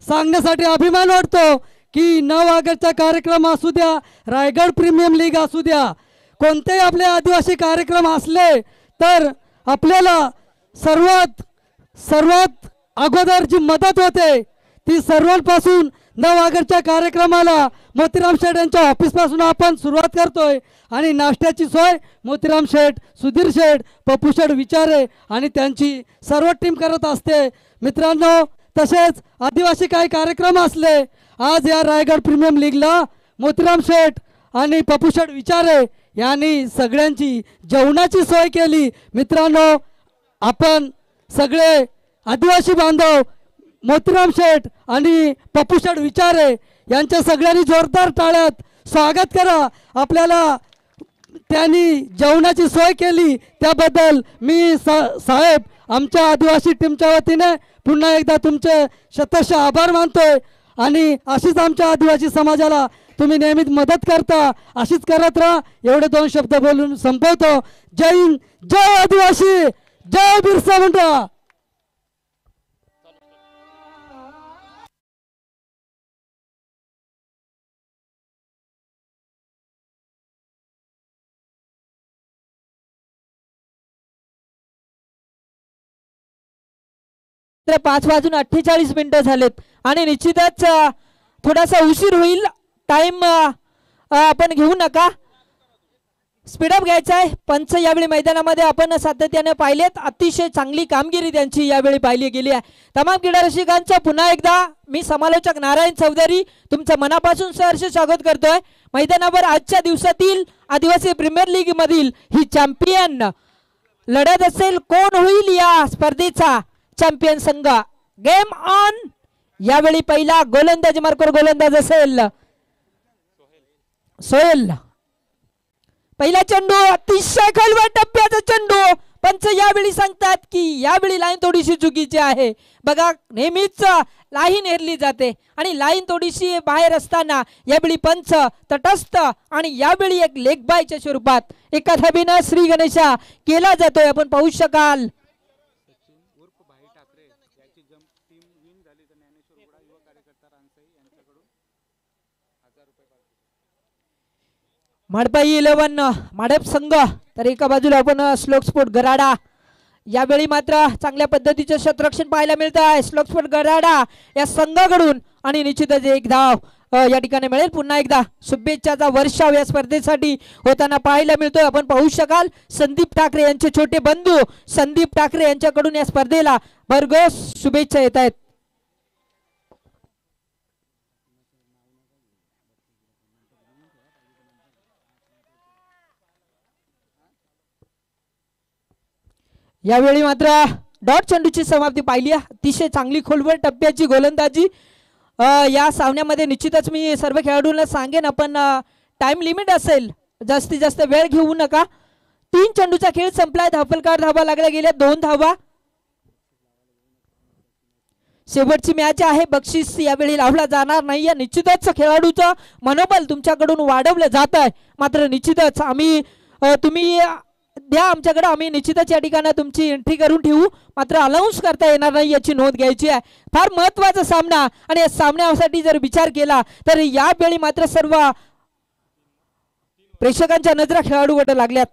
सांगण्यासाठी अभिमान वाटतो की 9 ऑगस्टचा कार्यक्रम असू द्या, रायगड प्रीमियम लीग असू द्या, कोणतेही आपले आदिवासी कार्यक्रम असले तर आपल्याला सर्वात अगोदर जी मदत होते ती सर्वांपासून 9 ऑगस्टच्या कार्यक्रमाला मोतीराम शेठ यांच्या ऑफिसपासून आपण सुरुवात करतोय आणि नाश्त्याची सोय मोतीराम शेठ, सुधीर शेठ, पप्पू शेठ विचारे आणि त्यांची सर्व टीम करत असते. मित्रांनो, तसेच आदिवासी काही कार्यक्रम असले, आज या रायगड प्रीमियम लीगला मोतीराम शेठ आणि पप्पू शेठ विचारे यांनी सगळ्यांची जेवणाची सोय केली. मित्रांनो, आपण सगळे आदिवासी बांधव मोतीराम शेठ आणि पप्पू शेठ विचारे यांच्या सगळ्यांनी जोरदार टाळ्यात स्वागत करा. आपल्याला त्यांनी जेवणाची सोय केली त्याबद्दल मी साहेब आमच्या आदिवासी टीमच्या वतीने पुन्हा एकदा तुमचे शतशः आभार मानतोय. आणि अशीच आमच्या आदिवासी समाजाला तुम्ही नेहमीच मदत करता, अशीच करत राहा. एवढे 2 शब्द बोलून संपवतो. जय हिंद, जय आदिवासी, जय बिरसा मुंडा. तर 5:48 झालेत आणि निश्चितच थोडासा उशीर होईल. टाइम आपण घेऊ नका, स्पीडअप घ्यायचा आहे. पंच यावेळी मैदानामध्ये आपण सातत्याने पाहिलेत, अतिशय चांगली कामगिरी त्यांची यावेळी पाहिली गेली आहे. तमाम क्रीडा रसिकांचं पुन्हा एकदा मी समालोचक नारायण चौधरी तुमचं मनापासून सहर्ष स्वागत करतोय. मैदानावर आजच्या दिवसातील आदिवासी प्रीमियर लीग मधील ही चॅम्पियन लढत असेल. कोण होईल या स्पर्धेचा चॅम्पियन संघ? Game on. यावेळी पहिला गोलंदाज मार्कर गोलंदाज असेल सोहेल. पहिला चेंडू अतिशय खोलवर टप्प्याचा चेंडू. पंच यावेळी सांगतात की यावेळी लाईन थोडीशी चुकीची आहे. बघा, नेहमीच लाईन हेरली जाते आणि लाईन थोडीशी बाहेर असताना यावेळी पंच तटस्थ आणि यावेळी एक लेग बायच्या स्वरूपात एका धाबीनं श्री गणेशा केला जातोय. आपण पाहू शकाल. माडपाई 11 माडप संघ, तर एका बाजूला आपण श्लोक स्पोर्ट गराडा. यावेळी मात्र चांगल्या पद्धतीचे शतरक्षण पाहायला मिळत आहे श्लोक स्पोर्ट गराडा या संघाकडून आणि निश्चितच एक धाव या ठिकाणी मिळेल. पुन्हा एकदा शुभेच्छाचा वर्षाव या स्पर्धेसाठी होताना पाहायला मिळतोय. आपण पाहू शकाल संदीप ठाकरे यांचे छोटे बंधू संदीप ठाकरे यांच्याकडून या स्पर्धेला भरघोस शुभेच्छा येत आहेत. यावेळी मात्र डॉट चेंडूची समाप्ती पाहिली. अतिशय चांगली खोलवर टप्प्याची गोलंदाजी या सामन्यामध्ये. निश्चितच मी सर्व खेळाडूंना सांगेन आपण टाइम लिमिट असेल, जास्तीत जास्त वेळ घेऊ नका. 3 चेंडूचा खेळ संपलाय. धावफलकावर धावा लागल्या गेल्या 2 धावा. शेवटची मॅच आहे. बक्षीस यावेळी लावला जाणार नाही. निश्चितच खेळाडूचं मनोबल तुमच्याकडून वाढवलं जात आहे. मात्र निश्चितच आम्ही तुम्ही द्या आमच्याकडे, आम्ही निश्चितच या ठिकाणी तुमची एंट्री करून ठेवू. मात्र अलाउन्स करता येणार नाही याची नोंद घ्यायची आहे. फार महत्त्वाचा सामना आणि या सामन्यासाठी जर विचार केला तर यावेळी मात्र सर्व प्रेक्षकांच्या नजरा खेळाडूकडे लागल्यात.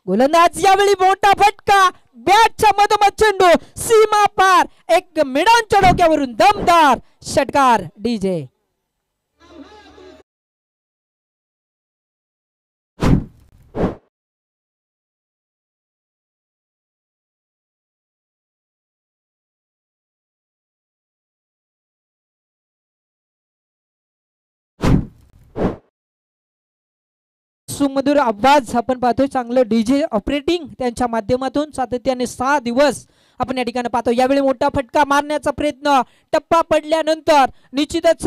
गोलंदाज यावेळी मोठा फटका, बॅटच्या मधोमध चेंडू सीमा पार, एक मिडांच्या डोक्यावरून दमदार षटकार. डीजे सुमधुर आवाज आपण पाहतोय. चांगलं डीजे ऑपरेटिंग त्यांच्या माध्यमातून सातत्याने 6 दिवस आपण या ठिकाणी पाहतो. यावेळी मोठा फटका मारण्याचा प्रयत्न, टप्पा पडल्यानंतर निश्चितच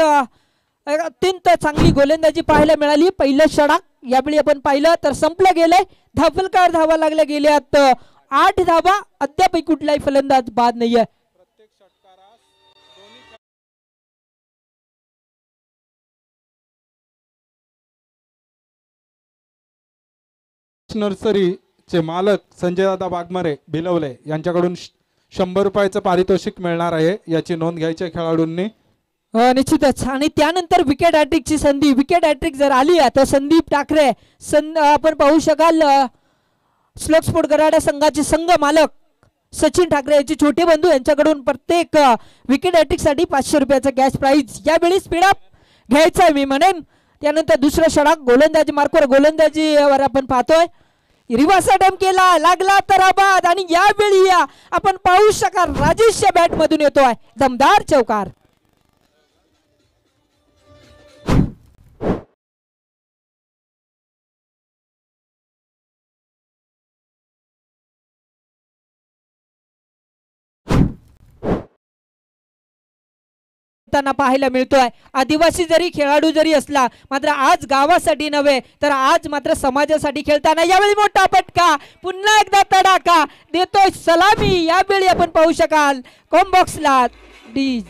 अत्यंत चांगली गोलंदाजी पाहायला मिळाली. पहिलं षटक यावेळी आपण पाहिलं तर संपलं गेलंय. धावफलकावर धावा लागल्या गेल्यात 8 धावा. अद्याप कुठलाही फलंदाज बाद नाहीये. नर्सरीचे मालक संजय दादा वाघमारे भिलवले यांच्याकडून 100 रुपयाचं पारितोषिक मिळणार आहे, याची नोंद घ्यायची आहे खेळाडूंनी. निश्चितच. आणि त्यानंतर विकेट हॅट्रिकची संधी, विकेट हॅट्रिक जर आली तर संदीप ठाकरे आपण पाहू शकाल श्लोक स्पोर्ट गराडा संघाचे संघ मालक सचिन ठाकरे याचे छोटे बंधू यांच्याकडून प्रत्येक विकेट हॅट्रिक साठी 500 रुपयाचा कॅश प्राइज यावेळी स्पीडअप घ्यायचा आहे मी म्हणेन. त्यानंतर दुसरा षटक गोलंदाजी मार्कवर गोलंदाजीवर आपण पाहतोय रिवासा डम केला, लागला तर आबाद. आणि यावेळी आपण पाहू शकाल राजेशच्या बॅट मधून येतोय दमदार चौकार. पाहायला मिळतोय. आदिवासी जरी खेळाडू जरी असला मात्र आज गावासाठी नव्हे तर आज मात्र समाजासाठी खेळताना यावेळी मोठा फटका, पुन्हा एकदा तडाखा देतोय सलामी. यावेळी आपण पाहू शकाल कॉम्बॉक्सला डीज.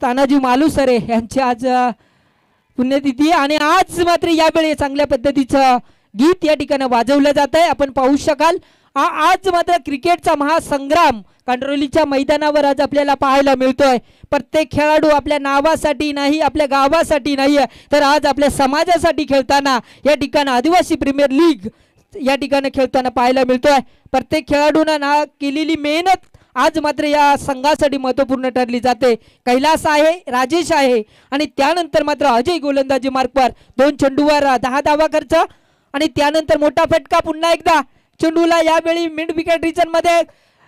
तानाजी मालुसरे यांची आज पुण्यतिथी आणि आज मात्र यावेळी चांगल्या पद्धतीचं गीत या ठिकाणी वाजवलं जात आहे. आपण पाहू शकाल आज मात्र क्रिकेटचा महासंग्राम कांडरोलीच्या मैदानावर आज आपल्याला पाहायला मिळतोय. प्रत्येक खेळाडू आपल्या नावासाठी नाही, आपल्या गावासाठी नाही, तर आज आपल्या समाजासाठी खेळताना या ठिकाणी आदिवासी प्रीमियर लीग या ठिकाणी खेळताना पाहायला मिळतोय. प्रत्येक खेळाडूंना केलेली मेहनत आज मात्र या संघासाठी महत्त्वपूर्ण ठरली जाते. कैलास आहे, राजेश आहे आणि त्यानंतर मात्र अजय गोलंदाजी मार्कवर 2 चेंडूवर 10 धावा खर्च. आणि त्यानंतर मोठा फटका पुन्हा एकदा चेंडूला यावेळी मिड विकेट रिजन मध्ये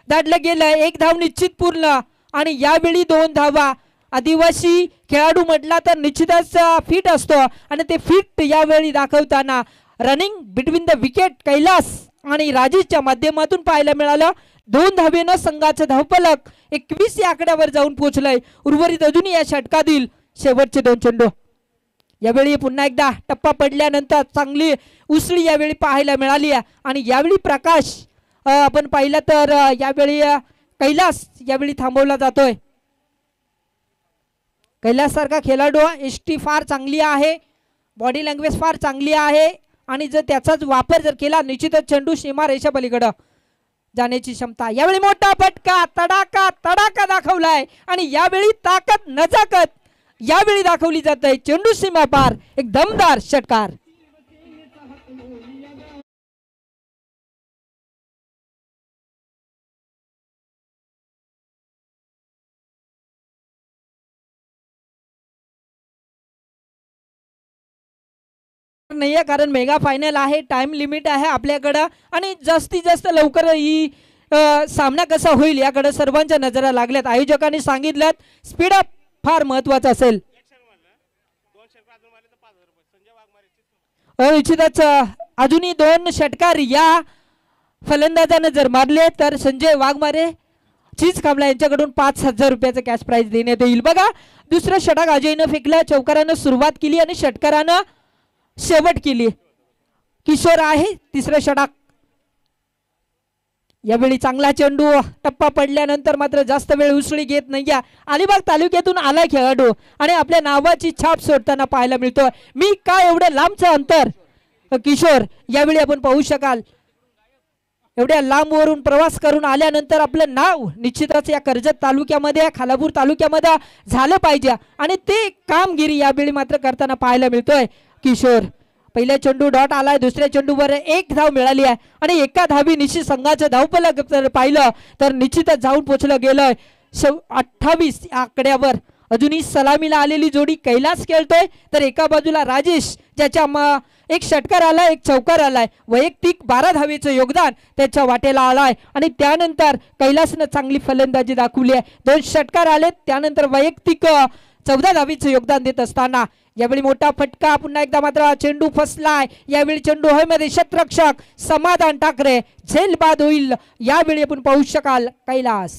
दाटलं गेलं. 1 धाव निश्चित पूर्ण आणि यावेळी 2 धावा. आदिवासी खेळाडू म्हटला तर निश्चितच फिट असतो आणि ते फिट यावेळी दाखवताना running between the wicket Kailas आणि राजेशच्या माध्यमातून पाहायला मिळालं. 2 धावेनं संघाचं धावफलक 21 या आकड्यावर जाऊन पोहोचलंय. उर्वरित अजूनही या षटकातील शेवटचे 2 चेंडू. यावेळी पुन्हा एकदा टप्पा पडल्यानंतर चांगली उसळी यावेळी पाहायला मिळाली आणि यावेळी प्रकाश आपण पाहिलं तर यावेळी कैलास यावेळी थांबवला जातोय. कैलास सारखा खेळाडू एसटी फार चांगली आहे, बॉडी लँग्वेज फार चांगली आहे आणि जर त्याचाच वापर जर केला निश्चितच चेंडू सीमा रेषा पलीकडे जाण्याची क्षमता. यावेळी मोठा फटका, तडाका तडाका दाखवलाय आणि यावेळी ताकद नजाकत यावेळी दाखवली जाते. चेंडू सीमा पार, एक दमदार षटकार. नाहीये कारण मेगा फायनल आहे, टाइम लिमिट आहे आपल्याकडं आणि जास्तीत जास्त लवकर ही सामना कसा होईल याकडे सर्वांच्या नजरा लागल्यात. आयोजकांनी सांगितलं स्पीड अप फार महत्वाचं असेल. निश्चितच अजूनही 2 षटकार या फलंदाजाने जर मारले तर संजय वाघमारे चीज कांबळा यांच्याकडून 5000 रुपयाचं कॅश प्राइज देण्यात येईल. बघा दुसरं षटक अजयनं फेकलं, चौकारानं सुरुवात केली आणि षटकारानं शेवट केली. किशोर आहे तिसरं षटक. यावेळी चांगला चेंडू टप्पा पडल्यानंतर मात्र जास्त वेळ उसळी घेत नाहीये. अलिबाग तालुक्यातून आलाय खेळाडू आणि आपल्या नावाची छाप सोडताना पाहायला मिळतो. मी काय एवढं लांबचं अंतर किशोर यावेळी आपण पाहू शकाल. एवढ्या लांबवरून प्रवास करून आल्यानंतर आपलं नाव निश्चितच या कर्जत तालुक्यामध्ये खालापूर तालुक्यामध्ये झालं पाहिजे आणि ते कामगिरी यावेळी मात्र करताना पाहायला मिळतोय. किशोर पहिल्या चेंडू डॉट आलाय, दुसऱ्या चेंडूवर 1 धाव मिळाली आहे आणि एका धावी निश्चित संघाचं धावफलक पाहिलं तर निश्चितच जाऊन पोहोचलं गेलं 28 आकड्यावर. अजूनही सलामीला आलेली जोडी कैलास खेळतोय तर एका बाजूला राजेश ज्याच्या 1 षटकार आलाय, 1 चौकार आलाय. वैयक्तिक 12 धावेचं योगदान त्याच्या वाटेला आलाय आणि त्यानंतर कैलासनं चांगली फलंदाजी दाखवली आहे. 2 षटकार आले त्यानंतर वैयक्तिक 14 धावेचं योगदान देत असताना यावेळी मोठा फटका. पुन्हा एकदा मात्र चेंडू फसलाय. यावेळी चेंडू हवेमध्ये क्षेत्ररक्षक समाधान ठाकरे झेल बाद होईल. यावेळी आपण पाहू शकाल कैलास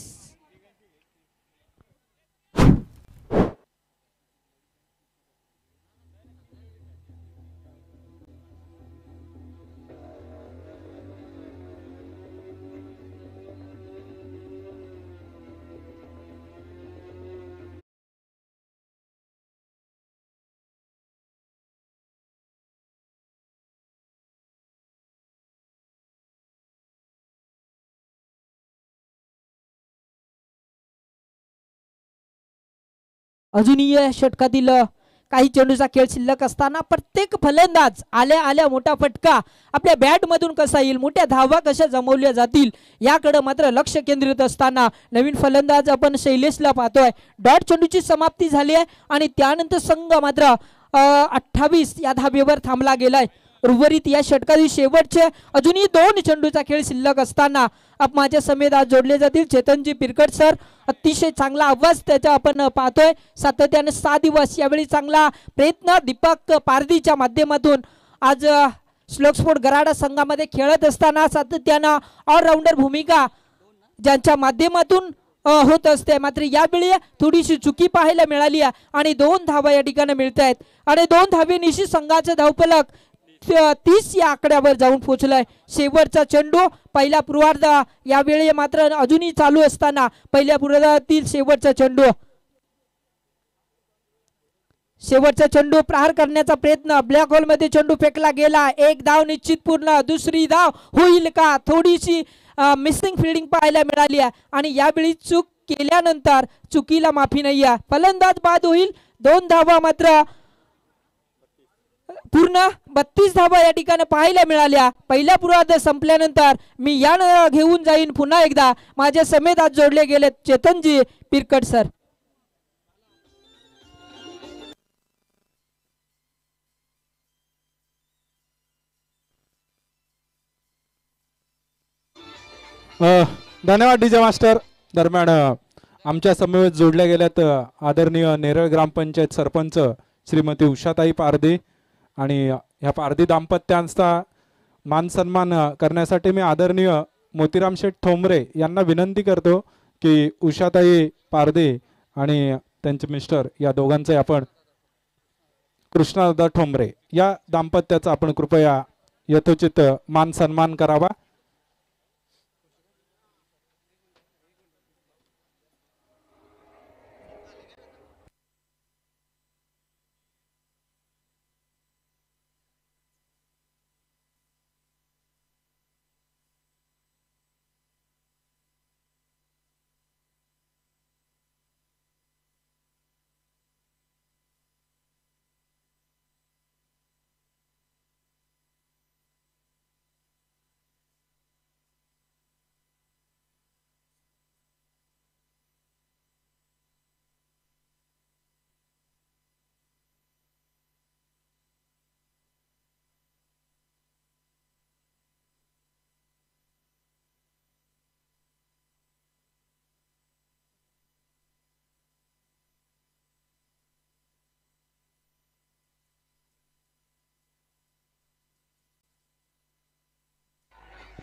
अजूनही या षटकातील काही चेंडूचा खेळ शिल्लक असताना प्रत्येक फलंदाज आल्या आल्या मोठा फटका आपल्या बॅटमधून कसा येईल, मोठ्या धावा कशा जमवल्या जातील याकडे मात्र लक्ष केंद्रित असताना नवीन फलंदाज आपण शैलेशला पाहतोय. डॉट चेंडूची समाप्ती झाली आहे आणि त्यानंतर संघ मात्र 28 या धाब्यावर थांबला गेलाय. उर्वरित या षटकातील शेवटचे अजूनही 2 चेंडूचा खेळ शिल्लक असताना माझ्या समेत आज जोडले जातील चेतनजी पिरकट सर. अतिशय चांगला आवाज त्याचा आपण पाहतोय. सातत्याने 6 दिवस यावेळी चांगला प्रयत्न दीपक पारदीच्या माध्यमातून आज श्लोक स्पोर्ट गराडा संघामध्ये खेळत असताना सातत्यानं ऑलराऊंडर भूमिका ज्यांच्या माध्यमातून होत असते. मात्र यावेळी थोडीशी चुकी पाहायला मिळाली आहे आणि 2 धावा या ठिकाणी मिळत आहेत आणि 2 धावेनिशी संघाचा धावफलक 30 या आकड्यावर जाऊन पोहोचलाय. शेवटचा चेंडू पहिल्या पूर्वार्ध यावेळी मात्र अजूनही चालू असताना पहिल्या पूर्वार्धातील शेवटचा चेंडू प्रहार करण्याचा प्रयत्न ब्लॅक होल मध्ये चेंडू फेकला गेला. एक धाव निश्चित पूर्ण, दुसरी धाव होईल का, थोडीशी मिसिंग फिल्डिंग पाहायला मिळाली आहे आणि यावेळी चूक केल्यानंतर चुकीला माफी नाही आहे. फलंदाज बाद होईल. 2 धावा मात्र पूर्ण 32 धावा या ठिकाणी पाहायला मिळाल्या. पहिल्या पूर्वार्ध संपल्यानंतर मी या घेऊन जाईन पुन्हा एकदा माझ्या समेत आज जोडले गेले चेतनजी पिरकट सर. धन्यवाद डीजे मास्टर. दरम्यान आमच्या समवेत जोडल्या गेल्यात आदरणीय नेरळ ग्रामपंचायत सरपंच श्रीमती उषाताई पारदे आणि ह्या पारधी दाम्पत्यांचा मान सन्मान करण्यासाठी मी आदरणीय मोतीराम शेठ ठोंबरे यांना विनंती करतो की उषाताई पारदे आणि त्यांचे मिस्टर या दोघांचे आपण कृष्णादादा ठोंबरे या दाम्पत्याचा आपण कृपया यथोचित मान सन्मान करावा.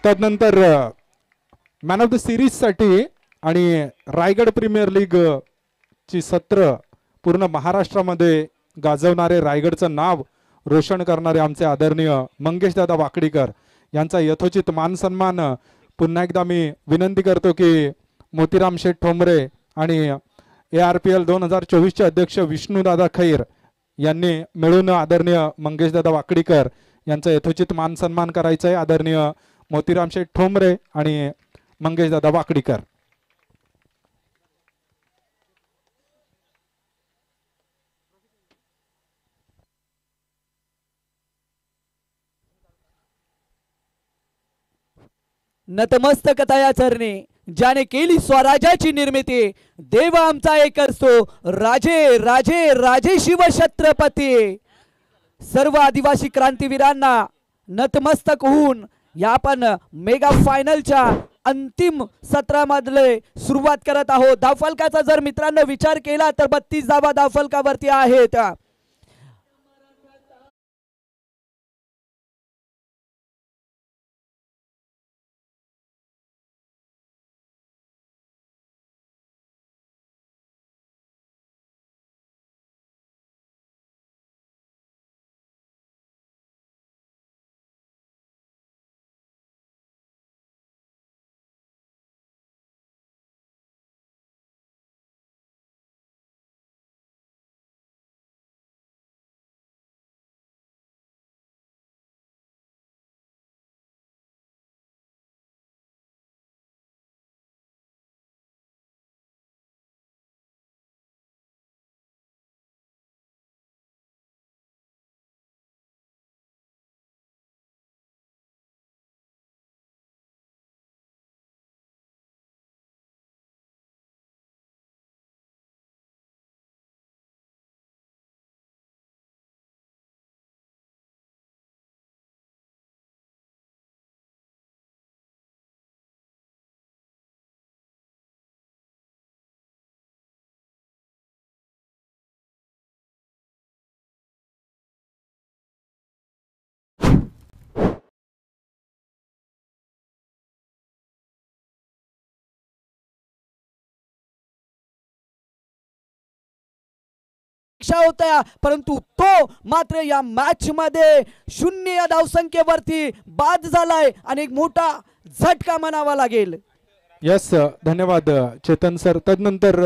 त्यानंतर मॅन ऑफ द सिरीज साठी आणि रायगड प्रीमियर लीग ची सत्र पूर्ण महाराष्ट्रामध्ये गाजवणारे, रायगडचं नाव रोशन करणारे आमचे आदरणीय मंगेश दादा वाकडीकर यांचा यथोचित मान सन्मान पुन्हा एकदा मी विनंती करतो की मोतीराम शेठ ठोंबरे आणि ARPL 2024 चे अध्यक्ष विष्णुदादा खैर यांनी मिळून आदरणीय मंगेश दादा वाकडीकर यांचा यथोचित मान सन्मान करायचा आहे. आदरणीय मोतीराम शेठ ठोंबरे आणि मंगेश दादा वाकडीकर. नतमस्तकतया चरणी ज्याने केली स्वराज्याची निर्मिती, देव आमचा एक असतो, राजे राजे राजे शिवछत्रपती. सर्व आदिवासी क्रांतीवीरांना नतमस्तक होऊन या आपण मेगा फायनलच्या अंतिम सत्रामधले सुरुवात करत आहोत. धावफलकाचा जर मित्रांनो विचार केला तर 32 धावा धावफलकावरती आहेत. अपेक्षा होत्या, परंतु तो मात्र या मॅच मध्ये 0 या धावसंख्येवरती बाद झालाय आणि एक मोठा झटका म्हणावा लागेल. यस, धन्यवाद चेतन सर. तदनंतर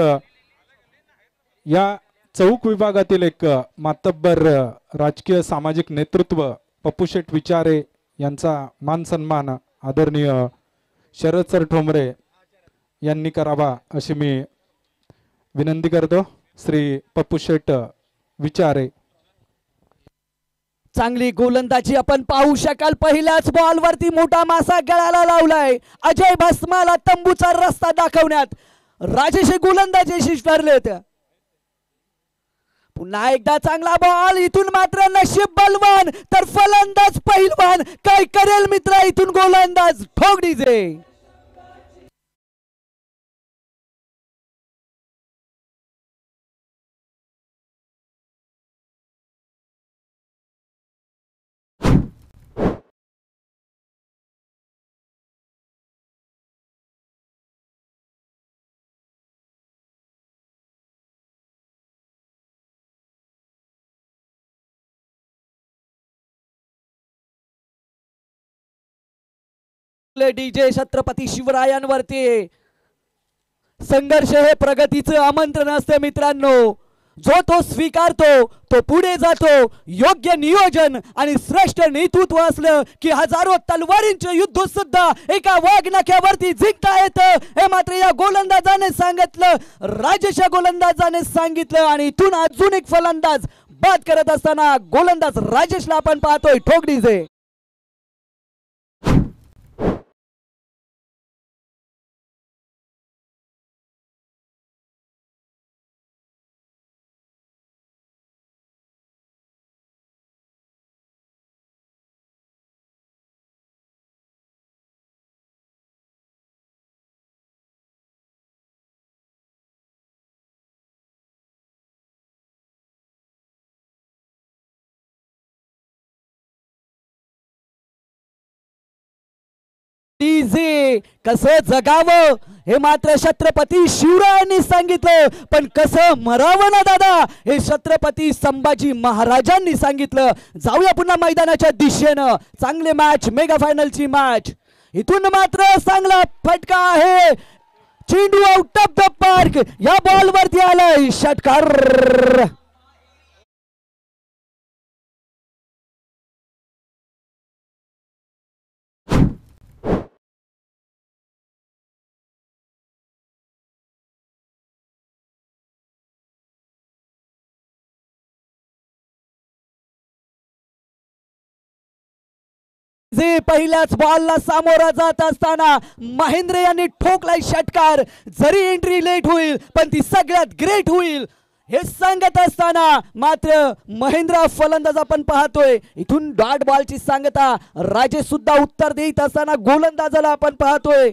या चौक विभागातील एक मातब्बर राजकीय सामाजिक नेतृत्व पप्पू शेठ विचारे यांचा मान सन्मान आदरणीय शरद सर ठोंबरे यांनी करावा अशी मी विनंती करतो. श्री पप्पू शेठ विचारे. चांगली गोलंदाजी आपण पाहू शकाल. पहिल्याच बॉल वरती मोठा मासा गळाला लावलाय. अजय भस्माला तंबूचा रस्ता दाखवण्यात राजेश गोलंदाजी ठरलेत. पुन्हा एकदा चांगला बॉल. इथून मात्र नशीब बलवान तर फलंदाज पहिलवान. काय करेल मित्र इथून गोलंदाज ठोक डीजे. डीजे छत्रपती शिवरायांवरती संघर्ष हे प्रगतीचं आमंत्रण असते मित्रांनो. जो तो स्वीकारतो तो पुढे जातो. योग्य नियोजन आणि श्रेष्ठ नेतृत्व असलं की हजारो तलवारींचे युद्ध सुद्धा एका वाघनख्यावरती जिंकता येतं. हे मात्र या गोलंदाजाने सांगितलं, राजेश गोलंदाजाने सांगितलं. आणि इथून अजून एक फलंदाज बाद करत असताना गोलंदाज राजेशला आपण पाहतोय. ठोक डीजे. डीजे कसं जगावं हे मात्र छत्रपती शिवरायांनी सांगितलं, पण कसं मरावं ना दादा हे छत्रपती संभाजी महाराजांनी सांगितलं. जाऊया पुन्हा मैदानाच्या दिशेनं. चांगले मॅच, मेगा फायनलची मॅच. इथून मात्र चांगला फटका आहे. चेंडू आउट ऑफ द पार्क. या बॉल वरती आलाय षटकार. जे पहिल्याच बॉलला सामोरा जात असताना महेंद्र यांनी ठोकलाय षटकार. जरी एंट्री लेट होईल पण ती सगळ्यात ग्रेट होईल हे सांगत असताना मात्र महेंद्र फलंदाज आपण पाहतोय. इथून डॉट बॉलची सांगता राजेश सुद्धा उत्तर देत असताना गोलंदाजाला आपण पाहतोय.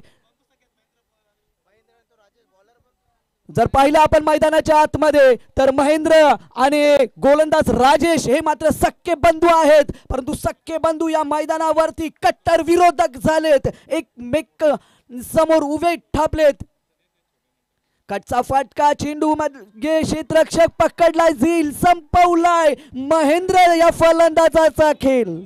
जर पाहिलं आपण मैदानाच्या आतमध्ये तर महेंद्र आणि गोलंदाज राजेश हे मात्र सख्खे बंधू आहेत, परंतु सख्खे बंधू या मैदानावरती कट्टर विरोधक झालेत. एकमेक समोर उभे ठापलेत. कटचा फटका, चेंडू मध्ये क्षेत्ररक्षक पकडला, झील संपवलाय महेंद्र या फलंदाजाचा खेळ.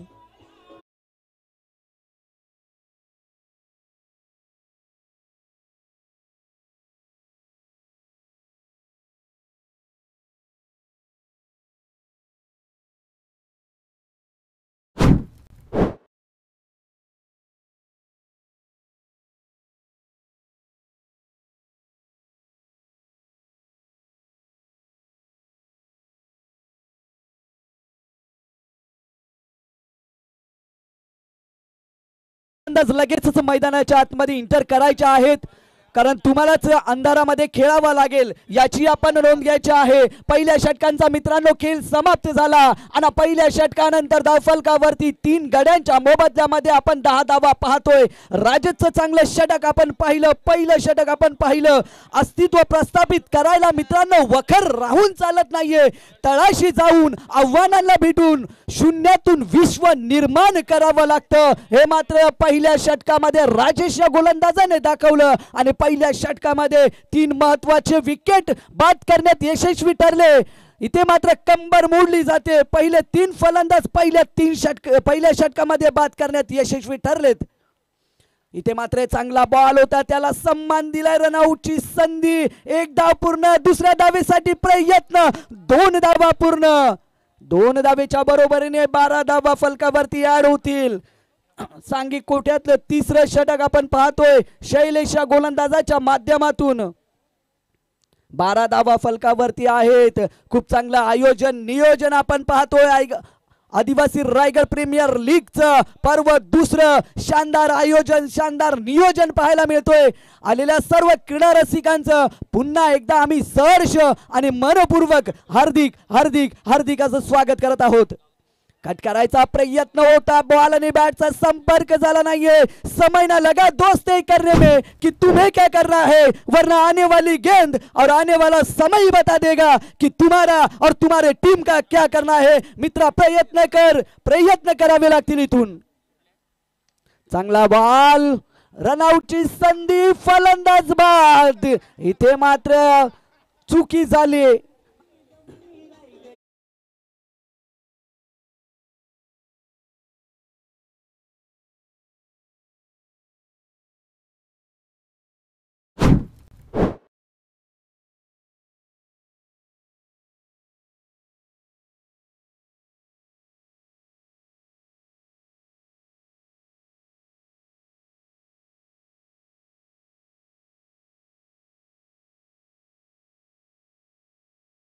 लगेचच मैदानाच्या आतमध्ये इंटर करायचे आहेत, कारण तुम्हालाच अंधारामध्ये खेळावं लागेल याची आपण नोंद घ्यायची आहे. पहिल्या षटकांचा मित्रांनो खेळ समाप्त झाला आणि पहिल्या षटकानंतर धावफलकावरती 3 गड्यांच्या मोबदल्यामध्ये आपण 10 धावा पाहतोय. राजेशचं चांगलं षटक आपण पाहिलं, पहिलं षटक आपण पाहिलं. अस्तित्व प्रस्थापित करायला मित्रांनो वखर राहून चालत नाहीये. तळाशी जाऊन आव्हानांना भेटून शून्यातून विश्व निर्माण करावं लागतं हे मात्र पहिल्या षटकामध्ये राजेश या गोलंदाजाने दाखवलं. आणि पहिल्या षटकामध्ये 3 महत्वाचे विकेट बाद करण्यात यशस्वी ठरले. इथे मात्र कंबर मोडली जाते. पहिले 3 फलंदाज पहिल्या षटकामध्ये बाद करण्यात यशस्वी ठरलेत. इथे मात्र चांगला बॉल होता, त्याला सम्मान दिलाय. रनआउटची संधी. 1 धाव पूर्ण. दुसऱ्या धावेसाठी प्रयत्न. 2 धावा पूर्ण. 2 धावेच्या बरोबरीने 12 धावा फलकावरती ऍड होतील. सांघिक कोट्यातलं तिसरं षटक आपण पाहतोय शैलेश गोलंदाजाच्या माध्यमातून. 12 धावा फलकावरती आहेत. खूप चांगलं आयोजन नियोजन आपण पाहतोय. आदिवासी रायगड प्रीमियर लीगचं पर्व दुसरं. शानदार आयोजन शानदार नियोजन पाहायला मिळतोय. आलेल्या सर्व क्रीडा रसिकांचं पुन्हा एकदा आम्ही सहर्ष आणि मनपूर्वक हार्दिक हार्दिक हार्दिक असं स्वागत करत आहोत. कट करायचा प्रयत्न होता, बॉल आणि बॅटचा संपर्क झाला नाहीये. समय ना लगा दोस्ती करने में कि तुम्हें क्या करना है, वरना आने वाली गेंद और आने वाला समय ही बता देगा कि तुम्हारा और तुम्हारे टीम का क्या करना है. मित्रा प्रयत्न करावे लागतील इथून. चांगला बॉल. रनआउटची संधी. फलंदाज बाद. इथे मात्र चुकी झाली.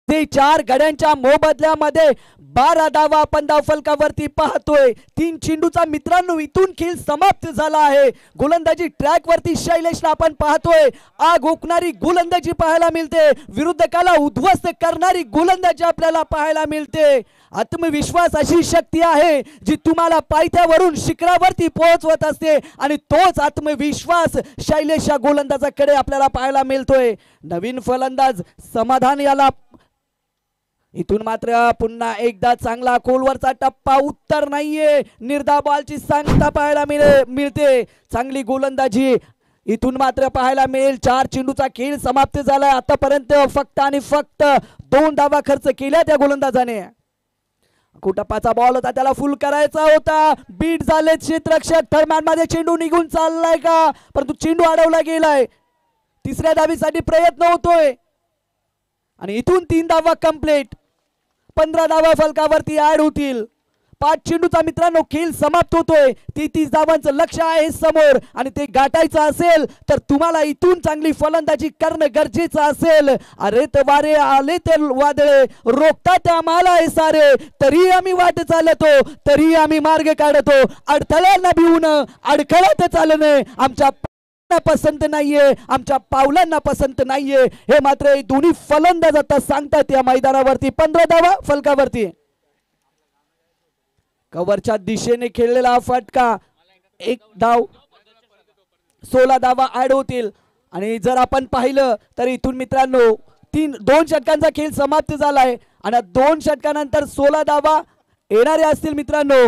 ते 4 गड्यांच्या मोबदल्यामध्ये 12 धावा आपण धावफलकावरती पाहतोय. 3 चेंडूचा मित्रांनो इथून खेळ समाप्त झाला आहे. गोलंदाजी ट्रॅक वरती शैलेशला आपण पाहतोय. आग ओकणारी गोलंदाजी पाहायला मिळते. विरुद्धकाला उद्ध्वस्त करणारी गोलंदाजी आपल्याला पाहायला मिळते. आत्मविश्वास अशी शक्ती आहे जी तुम्हाला पायथ्यावरून शिखरावरती पोहोचवत असते आणि तोच आत्मविश्वास शैलेश या गोलंदाजाकडे आपल्याला पाहायला मिळतोय. नवीन फलंदाज समाधान याला इथून मात्र पुन्हा एकदा चांगला खोलवरचा टप्पा. उत्तर नाहीये. निर्धाव बॉलची सांगता पाहायला मिळते. चांगली गोलंदाजी इथून मात्र पाहायला मिळेल. 4 चेंडूचा खेळ समाप्त झाला. आतापर्यंत फक्त आणि फक्त 2 धावा खर्च केल्या त्या गोलंदाजाने. कुटप्पाचा बॉल होता, त्याला फुल करायचा होता. बीट झाले क्षेत्ररक्षक. थर्मॅन मध्ये चेंडू निघून चाललाय का, परंतु चेंडू अडवला गेलाय. तिसऱ्या धावीसाठी प्रयत्न होतोय आणि इथून 3 धावा कंप्लीट. 15 धावा फलकावरती ऍड होतील. 5 चेंडूचा मित्रांनो खेळ समाप्त होतोय. 33 धावांचं लक्ष आहे समोर आणि ते गाठायचं असेल तर तुम्हाला इथून चांगली फलंदाजी करणं गरजेचं असेल. अरे तर वारे आले तर वादळे रोखतात आम्हाला हे सारे, तरी आम्ही वाट चालतो, तरी आम्ही मार्ग काढतो. अडथळ्यांना भिवून अडखळत चालणे आमच्या पसंत नाहीये, आमच्या पावलांना पसंत नाहीये. हे मात्र दोन्ही फलंदाज आता सांगतात या मैदानावरती. 15 धावा फलकावरती. कव्हरच्या दिशेने खेळलेला फटका. 1 धाव. 16 धावा ऍड होतील. आणि जर आपण पाहिलं तर इथून मित्रांनो 2 षटकांचा खेळ समाप्त झालाय आणि 2 षटकानंतर 16 धावा येणारे असतील मित्रांनो.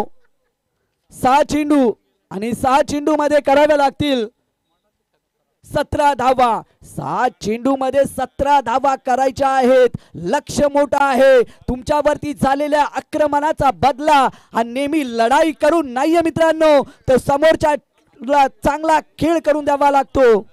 6 चेंडू आणि 6 चेंडू मध्ये कराव्या लागतील 17 धावा. 7 चेंडू मध्ये 17 धावा करायच्या आहेत. लक्ष मोठा आहे. तुमच्यावरती झालेल्या आक्रमणाचा बदला हा नेहमी लढाई करून नाहीये मित्रांनो, तर समोरच्या चांगला खेळ करून द्यावा लागतो.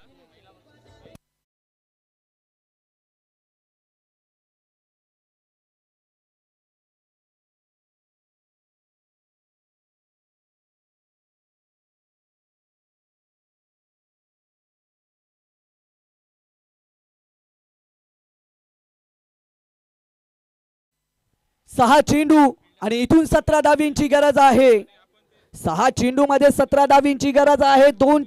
सहा चेंडू आणि इथून 17 धावींची गरज आहे. 6 चेंडू मध्ये 17 धावींची गरज आहे. 2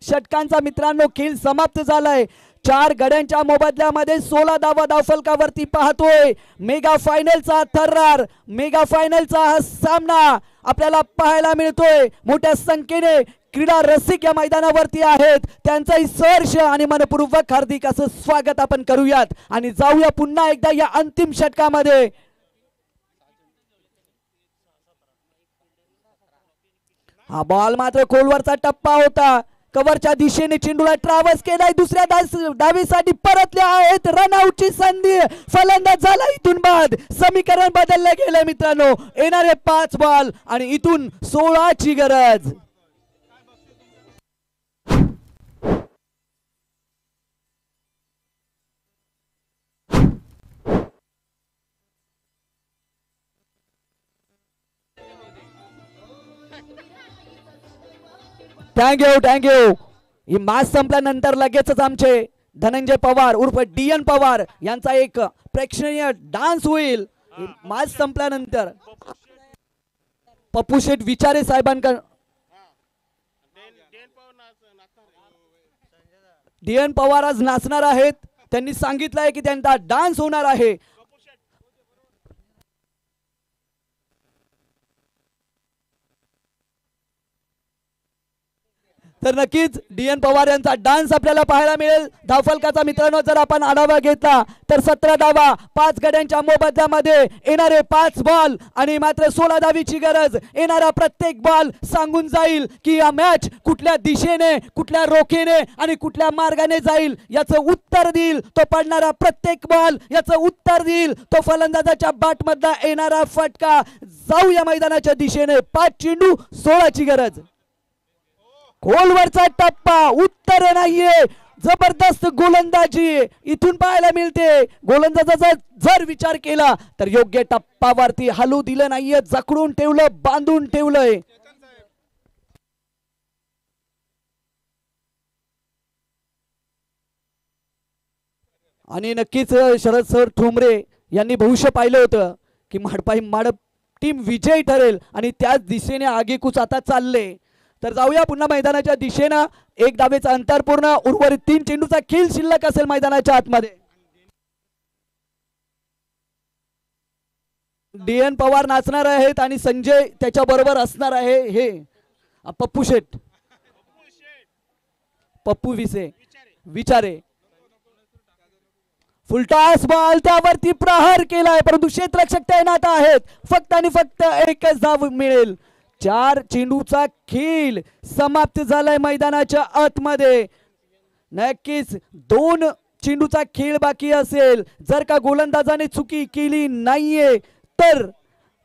षटकांचा मित्रांनो खेळ समाप्त झालाय. 4 गड्यांच्या मोबदल्यामध्ये 16 धावा धावफलकावरती पाहतोय. मेगा फायनलचा थरार, मेगा फायनलचा हा सामना आपल्याला पाहायला मिळतोय. मोठ्या संख्येने क्रीडा रसिक या मैदानावरती आहेत. त्यांचाही सहर्ष आणि मनपूर्वक हार्दिक असं स्वागत आपण करूयात आणि जाऊया पुन्हा एकदा या अंतिम षटकामध्ये. हा बॉल मात्र खोलवरचा टप्पा होता. कव्हरच्या दिशेने चेंडूला ट्रॅव्हल्स केलाय, दुसऱ्या डावीसाठी परतले आहेत, रनआउटची संधी, फलंदाज झाला इथून बाद, समीकरण बदललं गेलं मित्रांनो. येणारे 5 बॉल आणि इथून 16 ची गरज. थँक्यू. ही मॅच संपल्यानंतर लगेचच आमचे धनंजय पवार उर्फ DN पवार यांचा एक प्रेक्षणीय डान्स होईल. मॅच संपल्यानंतर पप्पू शेठ विचारे साहेबांकडे DN पवार आज नाचणार आहेत. त्यांनी सांगितलं आहे की त्यांचा डान्स होणार आहे. तर नक्कीच DN पवार यांचा डान्स आपल्याला पाहायला मिळेल. धावफलकाचा मित्रांनो जर आपण आढावा घेतला तर 17 धावा 5 गड्यांच्या मोबदल्यामध्ये, येणारे 5 बॉल आणि मात्र 16 धावीची गरज. येणारा प्रत्येक बॉल सांगून जाईल की हा मॅच कुठल्या दिशेने, कुठल्या रोखेने आणि कुठल्या मार्गाने जाईल याचं उत्तर देईल तो पडणारा प्रत्येक बॉल, याचं उत्तर देईल तो फलंदाजाच्या बॅटमधला येणारा फटका. जाऊया मैदानाच्या दिशेने. 5 चेंडू 16 ची गरज. खोलवरचा टप्पा, उत्तर नाहीये. जबरदस्त गोलंदाजी इथून पाहायला मिळते. गोलंदाजाचा जर विचार केला तर योग्य टप्पावरती हलू दिलं नाहीये, जखडून ठेवलं, बांधून ठेवलंय. आणि नक्कीच शरद सर ठोंबरे यांनी भविष्य पाहिलं होतं की माडप टीम विजयी ठरेल आणि त्याच दिशेने आगेकूच आता चालले. तर जाऊया पुन्हा मैदानाच्या दिशेनं. 1 धावेचा अंतर पूर्ण, उर्वरित 3 चेंडूचा खेळ शिल्लक असेल मैदानाच्या आतमध्ये. DN पवार नाचणार आहेत आणि संजय त्याच्या बरोबर असणार आहे. हे पप्पू शेठ, पप्पू विचारे फुलटॉस बॉल, त्यावरती प्रहार केलाय परंतु क्षेत्ररक्षक तैनात आहेत. फक्त आणि फक्त एकच धाव मिळेल. 4 चेंडूचा खेळ समाप्त झालाय मैदानाच्या आतमध्ये. नक्कीच 2 चेंडूचा खेळ बाकी असेल. जर का गोलंदाजाने चुकी केली नाहीये तर,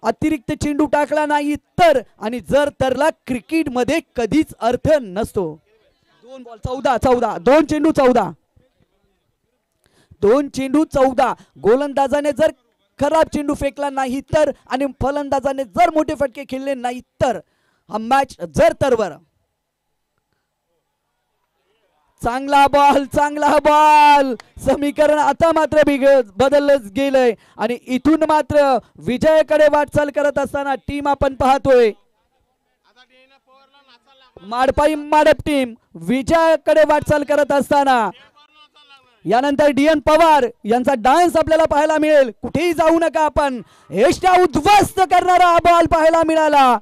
अतिरिक्त चेंडू टाकला नाही तर, आणि जर तरला क्रिकेट मध्ये कधीच अर्थ नसतो. 2 बॉल 14, 2 चेंडू 14, 2 चेंडू 14. गोलंदाजाने जर खराब चेंडू फेकला नाही तर आणि फलंदाजाने जर मोठे फटके खेळले नाही तर हा मॅच जर तरवर. चांगला बॉल, समीकरण आता मात्र बदललंच गेलंय आणि इथून मात्र विजयाकडे वाटचाल करत असताना टीम आपण पाहतोय. माडप टीम विजयाकडे वाटचाल करत असताना यानंतर DN पवार यांचा डान्स आपल्याला पाहायला मिळेल. कुठेही जाऊ नका आपण. एष्टा उद्ध्वस्त करणारा बॉल पाहायला मिळाला.